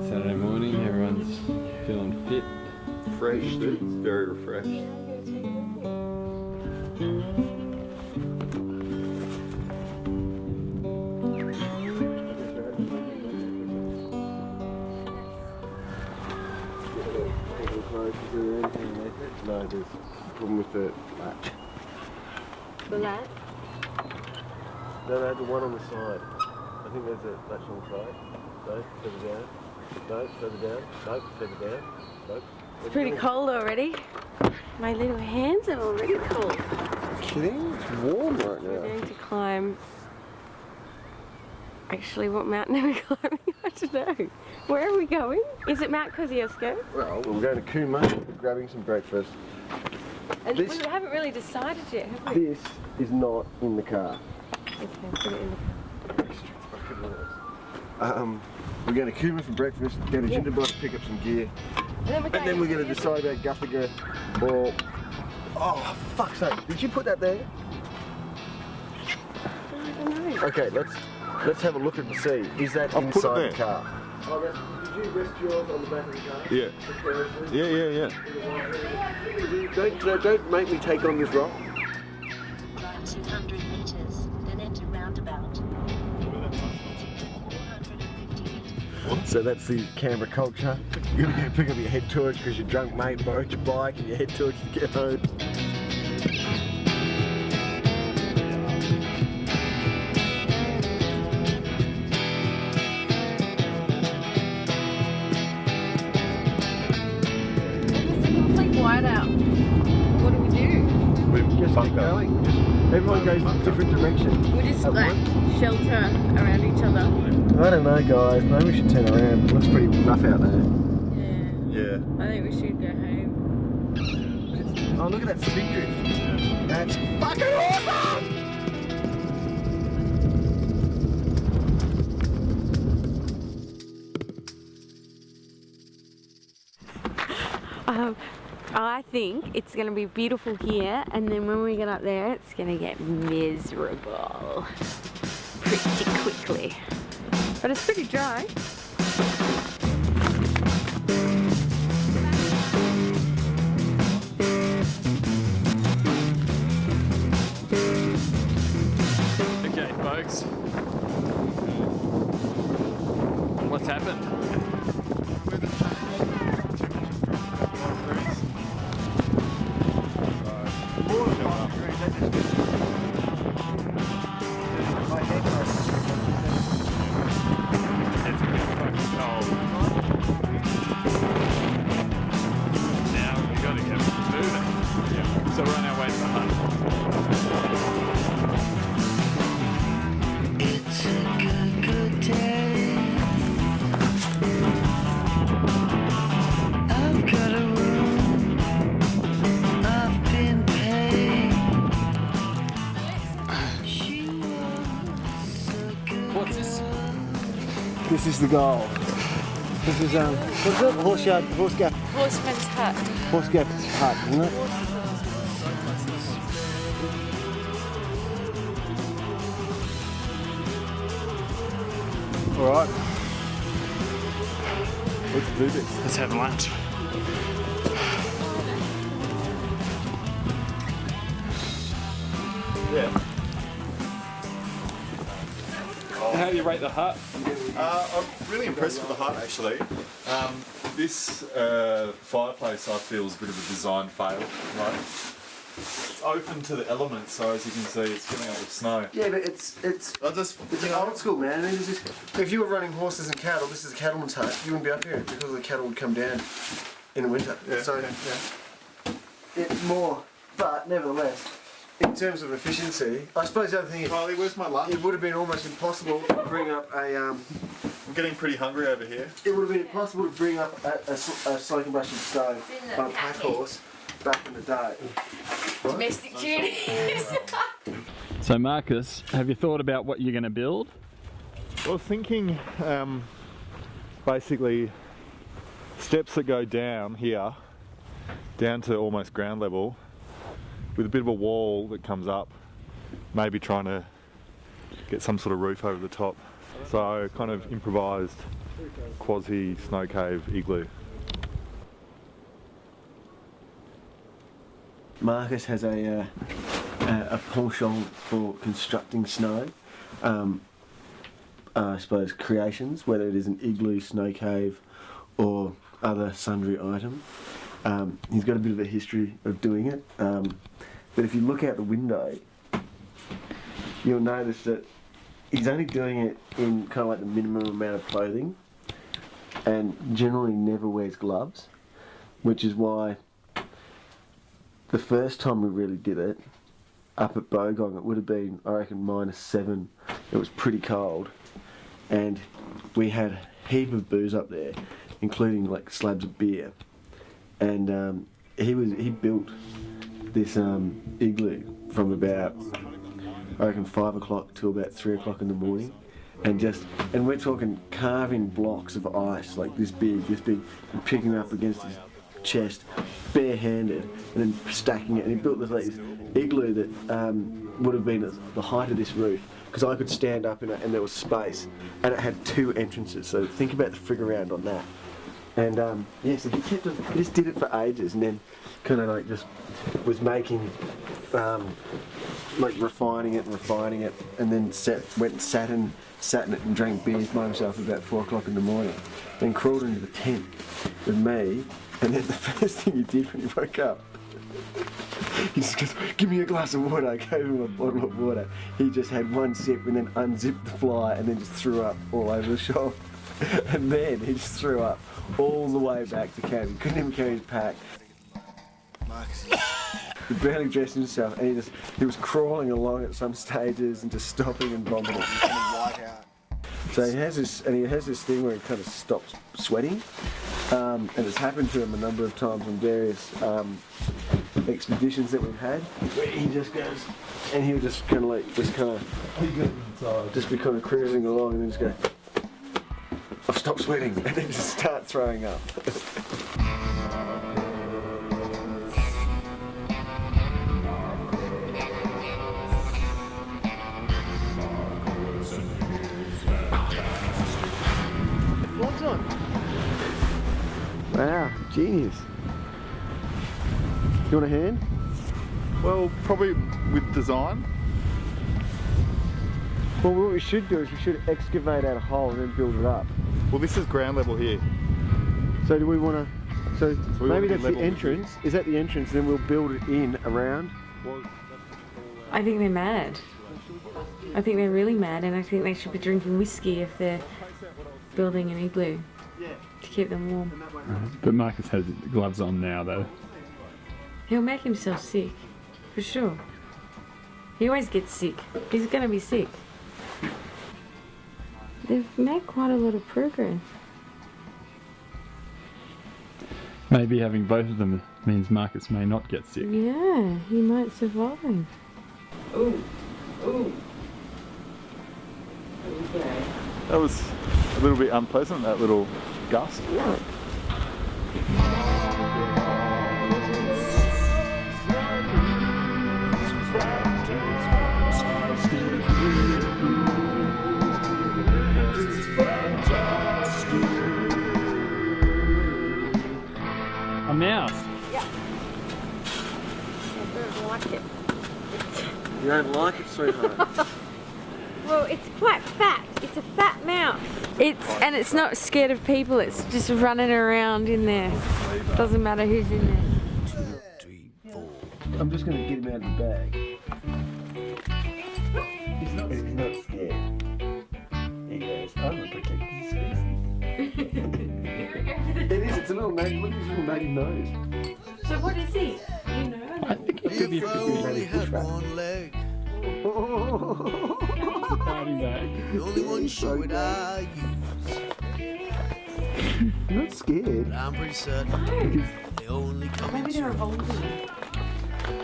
Saturday morning, everyone's feeling fit. Fresh, dude. Very refreshed. No, there's a problem with the latch. The latch? No, the one on the side. I think there's a latch on the side. No, further down. No, further down. No, further down. No. It's pretty cold already. My little hands are already cold. Kidding? It's warm right now. We're going to climb. Actually, what mountain are we climbing? I don't know. Where are we going? Is it Mount Kosciuszko? Well, we're going to Kuma, grabbing some breakfast. And we haven't really decided yet, have we? This is not in the car. Okay, put it in the car. We're going to Kuma for breakfast, go to Jindabyne to pick up some gear, and then we're going to decide about Guthega or... Oh, fuck's sake, did you put that there? I don't know. Okay, let's have a look and see. Is that inside the car? Oh, did you rest yours on the back of the car? Yeah. Don't make me take on this rock. Drive 200 meters, then enter roundabout. 450 meters. So that's the Canberra culture. You're going to go pick up your head torch because your drunk mate borrowed your bike and your head torch to get home. What do we do? We just keep going. Everyone goes in different directions. We just like shelter around each other. I don't know, guys. Maybe we should turn around. It looks pretty rough out there. Yeah. I think we should go home. Oh, look at that speed drift. That's fucking awesome! I think it's going to be beautiful here, and then when we get up there it's going to get miserable pretty quickly. But it's pretty dry. Okay, folks. What's happened? So we're on our way to the hut. It's a good day. I've got a room. I've been paid. She was so good. What's this? This is the goal. This is, what's it? Horseman's hut. Horseman's hut, isn't it? Alright. Let's do this. Let's have lunch. Yeah. How do you rate the hut? I'm really impressed with the hut actually. This fireplace I feel is a bit of a design fail. Right? It's open to the elements, so as you can see, it's filling up with snow. Yeah, but it's an old school, man. I mean, if you were running horses and cattle, this is a cattleman's hut, you wouldn't be up here because the cattle would come down in the winter. Yeah, so yeah. It's more, but nevertheless, in terms of efficiency, I suppose the other thing is, Riley, where's my lunch? it would have been almost impossible to bring up a. I'm getting pretty hungry over here. It would have been impossible to bring up a slow combustion stove on a pack horse back in the day. Domestic duties. So Marcus, have you thought about what you're going to build? I was thinking basically steps that go down here, down to almost ground level, with a bit of a wall that comes up, maybe trying to get some sort of roof over the top. So kind of improvised quasi snow cave igloo. Marcus has a penchant for constructing snow. I suppose creations, whether it is an igloo, snow cave, or other sundry item. He's got a bit of a history of doing it. But if you look out the window, you'll notice that he's only doing it in kind of like the minimum amount of clothing, and generally never wears gloves, which is why the first time we really did it, up at Bogong, it would have been, I reckon, -7. It was pretty cold, and we had a heap of booze up there, including like slabs of beer. And he built this igloo from about, I reckon, 5 o'clock till about 3 o'clock in the morning, and we're talking carving blocks of ice like this big, and picking them up against his chest, barehanded, and then stacking it. And he built this igloo that would have been at the height of this roof, because I could stand up in it and there was space, and it had 2 entrances. So think about the frig around on that. And yeah, so he just did it for ages, and then kind of like just was making, like refining it, and then went and sat in it and drank beers by himself about 4 o'clock in the morning. Then crawled into the tent with me, and then the first thing he did when he woke up, he just goes, "Give me a glass of water." I gave him a bottle of water. He just had one sip and then unzipped the fly and then just threw up all over the shop. And then he just threw up all the way back to camp. He couldn't even carry his pack. He barely dressed himself, and he was crawling along at some stages and just stopping and vomiting and white out. So he has this thing where he kind of stops sweating, and it's happened to him a number of times on various expeditions that we've had, where he just goes, and he'll just kind of be kind of cruising along, and then just go, "I've stopped sweating," and then just start throwing up. What's on? Wow, genius. You want a hand? Well, probably with design. Well, what we should do is we should excavate out a hole and then build it up. Well, this is ground level here. So do we want to? So maybe that's the level. entrance. Is that the entrance? Then we'll build it in around. I think they're mad. I think they're really mad, and I think they should be drinking whiskey if they're building an igloo to keep them warm. But Marcus has gloves on now, though. He'll make himself sick, for sure. He always gets sick. He's gonna be sick. They've made quite a lot of progress. Maybe having both of them means Marcus may not get sick. Yeah, he might survive. Ooh, ooh. Okay. That was a little bit unpleasant, that little gust. Yeah. A mouse. Yeah. I don't like it. You don't like it, sweetheart? Well, it's quite fat. It's a fat mouse. And it's not scared of people. It's just running around in there. Doesn't matter who's in there. 2, 3, 4. I'm just going to get him out of the bag. He's not scared. He goes, "I'm going to protect this species." It is. It's a little nose. Look at his little naked nose. So what is he? You know? I think it could be a Only had one leg. party bag. The only one showed I use. You're not scared. I'm pretty certain they only come Maybe in they're two. evolving.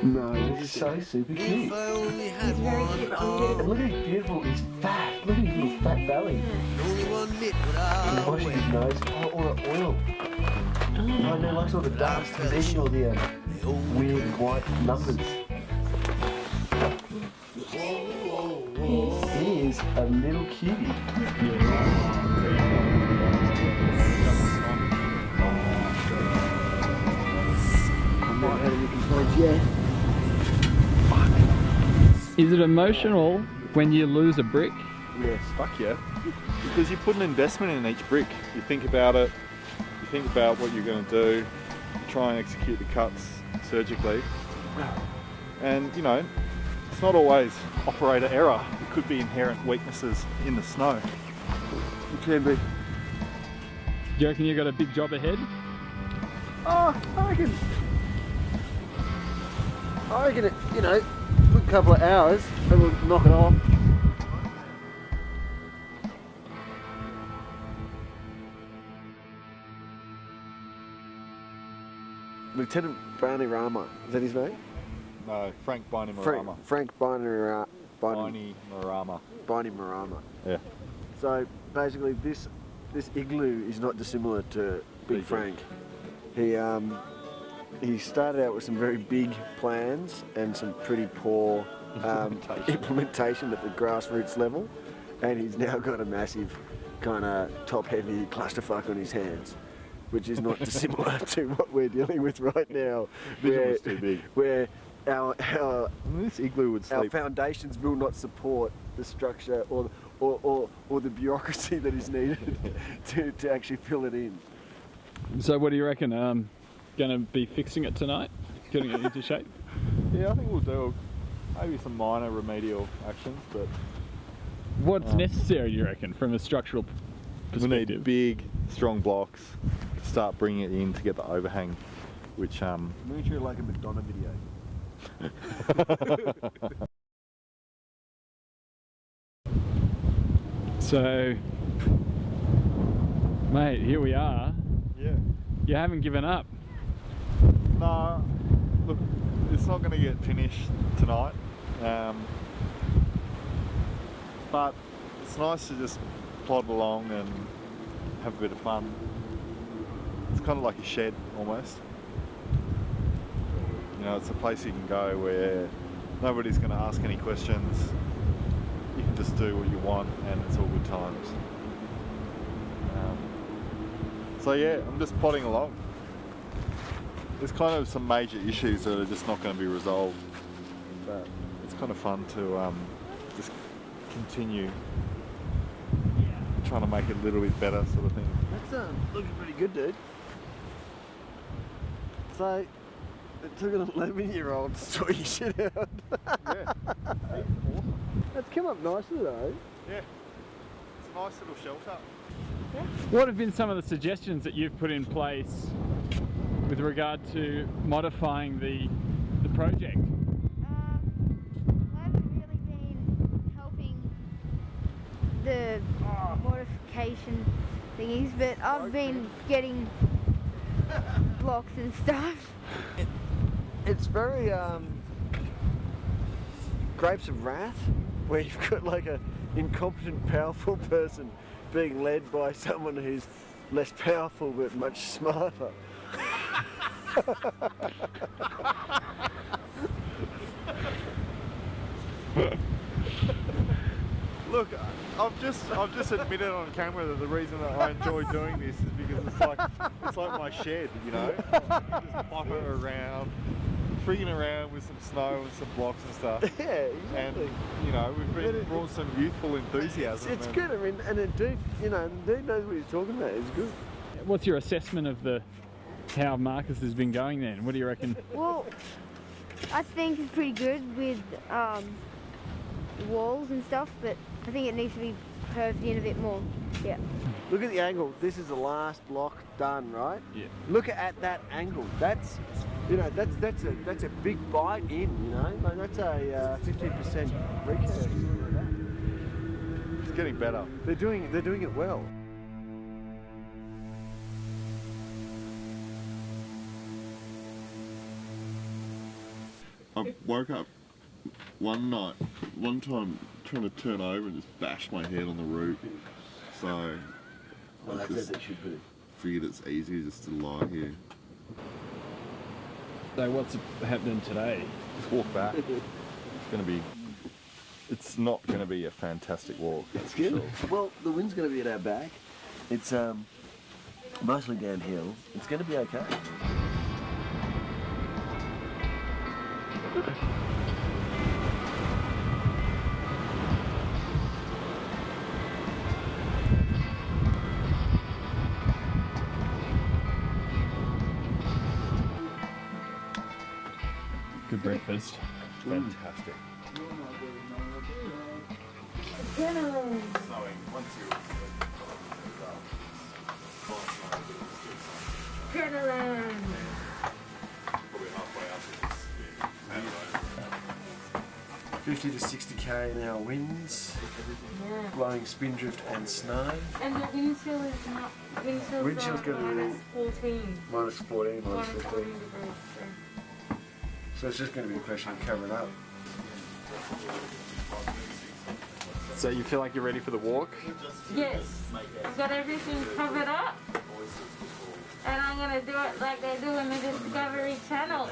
No, this is so super cute. If I only had Very one cute, but arm, And look at his beautiful, he's fat. Look at his little fat belly. only one knit would And I washing his wear. nose. Oh, all the oil. Oh no, likes all the dust. He's eating all the They only weird white numbers. He is a little cutie. I'm not having any complaints yet. Is it emotional when you lose a brick? Yes. Fuck yeah. Because you put an investment in each brick. You think about it, you think about what you're going to do, you try and execute the cuts surgically. And, you know, it's not always operator error. It could be inherent weaknesses in the snow. It can be. Do you reckon you got a big job ahead? Oh, I reckon it, you know, good couple of hours and we'll knock it off. Lieutenant Bainimarama, is that his name? No, Frank Bainimarama. Frank Bainimarama. Bainimarama. Yeah. So basically this igloo is not dissimilar to Big Frank. He started out with some very big plans and some pretty poor implementation at the grassroots level, and he's now got a massive kind of top-heavy clusterfuck on his hands, which is not dissimilar to what we're dealing with right now. Vision was too big. Where our This igloo would our sleep. foundations will not support the structure or the bureaucracy that is needed to actually fill it in. So what do you reckon? Going to be fixing it tonight? Getting it into shape? Yeah, I think we'll do maybe some minor remedial actions, but What's necessary, do you reckon, from a structural we perspective? need big, strong blocks to start bringing it in to get the overhang, which Miniature like a Madonna video. So, mate, here we are. yeah. You haven't given up. No, look, it's not going to get finished tonight, but it's nice to just plod along and have a bit of fun. It's kind of like a shed almost. You know, it's a place you can go where nobody's going to ask any questions. You can just do what you want and it's all good times. So yeah, I'm just plodding along. There's kind of some major issues that are just not going to be resolved, but it's kind of fun to just continue trying to make it a little bit better, sort of thing. That's looking pretty good, dude. So it took an 11-year-old to sort your shit out. Yeah, it's awesome. That's come up nicely though. Yeah, it's a nice little shelter. What have been some of the suggestions that you've put in place with regard to modifying the project? I haven't really been helping the modification thingies, but I've been getting blocks and stuff. It's very Grapes of Wrath, where you've got like a incompetent, powerful person being led by someone who's less powerful but much smarter. Look, I've just admitted on camera that the reason that I enjoy doing this is because it's like my shed, you know. Just potter around, frigging around with some snow and some blocks and stuff. Yeah, exactly. And you know, we've been brought some youthful enthusiasm. It's good. I mean, and the dude, you know, the dude knows what he's talking about. It's good. What's your assessment of how Marcus has been going then? What do you reckon? Well, I think it's pretty good with walls and stuff, but I think it needs to be curved in a bit more. Yeah. Look at the angle. This is the last block done, right? Yeah. Look at that angle. That's, you know, that's a big bite in. You know, like that's a 15% recurve. It's getting better. They're doing it well. I woke up one time trying to turn over and just bash my head on the root. So I just figured it's easier just to lie here. So what's happening today? Just walk back. It's going to be it's not going to be a fantastic walk. It's good. Well, the wind's going to be at our back. It's mostly downhill. It's going to be okay. Good breakfast. Fantastic. Snowing once you probably halfway up to this 50 to 60k an hour winds, blowing spindrift and snow. And the wind chill is not. Wind chill's going to be -14. minus 14, minus 15. degrees. So it's just going to be a question of covering up. So you feel like you're ready for the walk? Yes. I've got everything covered up. And I'm going to do it like they do in the Discovery Channel.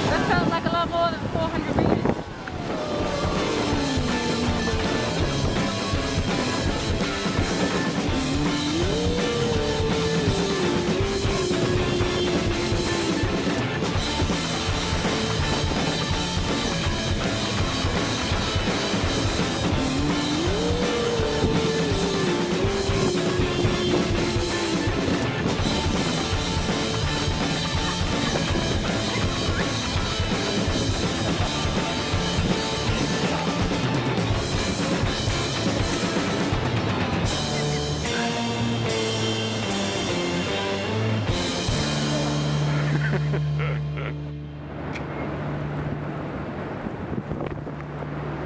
That felt like a lot more than 400 meters.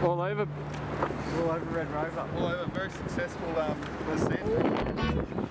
All over Red Rover. Well, I have a very successful ascent.